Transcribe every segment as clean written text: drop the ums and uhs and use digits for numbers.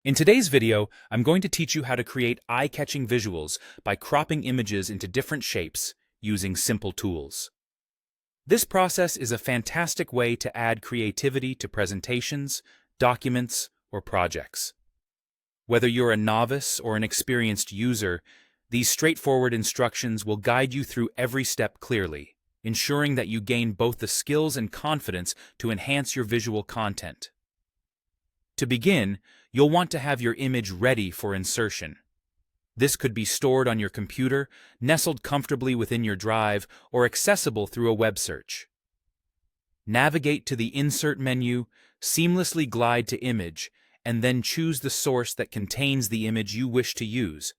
In today's video, I'm going to teach you how to create eye-catching visuals by cropping images into different shapes using simple tools. This process is a fantastic way to add creativity to presentations, documents, or projects. Whether you're a novice or an experienced user, these straightforward instructions will guide you through every step clearly, ensuring that you gain both the skills and confidence to enhance your visual content. To begin, you'll want to have your image ready for insertion. This could be stored on your computer, nestled comfortably within your drive, or accessible through a web search. Navigate to the Insert menu, seamlessly glide to Image, and then choose the source that contains the image you wish to use.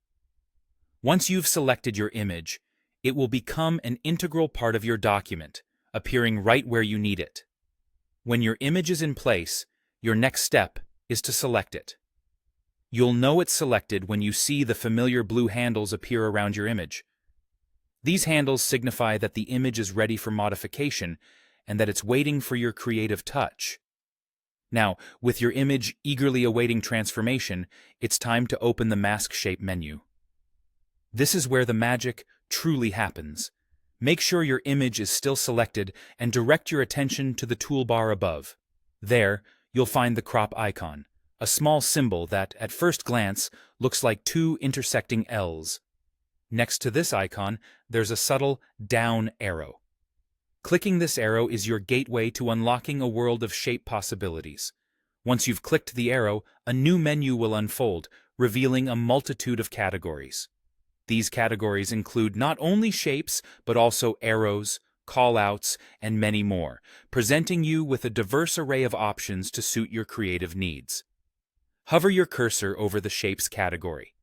Once you've selected your image, it will become an integral part of your document, appearing right where you need it. When your image is in place, your next step is to select it. You'll know it's selected when you see the familiar blue handles appear around your image. These handles signify that the image is ready for modification and that it's waiting for your creative touch. Now, with your image eagerly awaiting transformation, it's time to open the Mask Shape menu. This is where the magic truly happens. Make sure your image is still selected and direct your attention to the toolbar above. There, you'll find the crop icon, a small symbol that, at first glance, looks like two intersecting L's. Next to this icon, there's a subtle down arrow. Clicking this arrow is your gateway to unlocking a world of shape possibilities. Once you've clicked the arrow, a new menu will unfold, revealing a multitude of categories. These categories include not only shapes, but also arrows, callouts, and many more, presenting you with a diverse array of options to suit your creative needs. Hover your cursor over the Shapes category.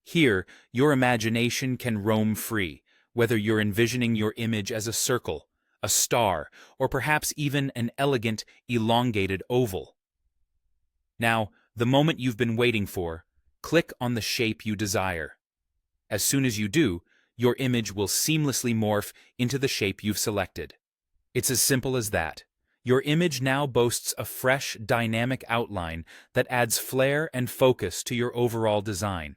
Here, your imagination can roam free, whether you're envisioning your image as a circle, a star, or perhaps even an elegant, elongated oval. Now, the moment you've been waiting for, click on the shape you desire. As soon as you do, your image will seamlessly morph into the shape you've selected. It's as simple as that. Your image now boasts a fresh, dynamic outline that adds flair and focus to your overall design.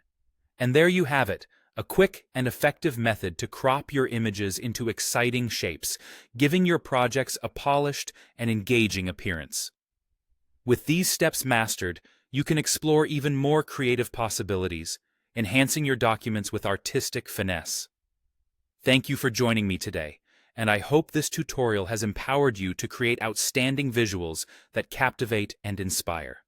And there you have it, a quick and effective method to crop your images into exciting shapes, giving your projects a polished and engaging appearance. With these steps mastered, you can explore even more creative possibilities, enhancing your documents with artistic finesse. Thank you for joining me today, and I hope this tutorial has empowered you to create outstanding visuals that captivate and inspire.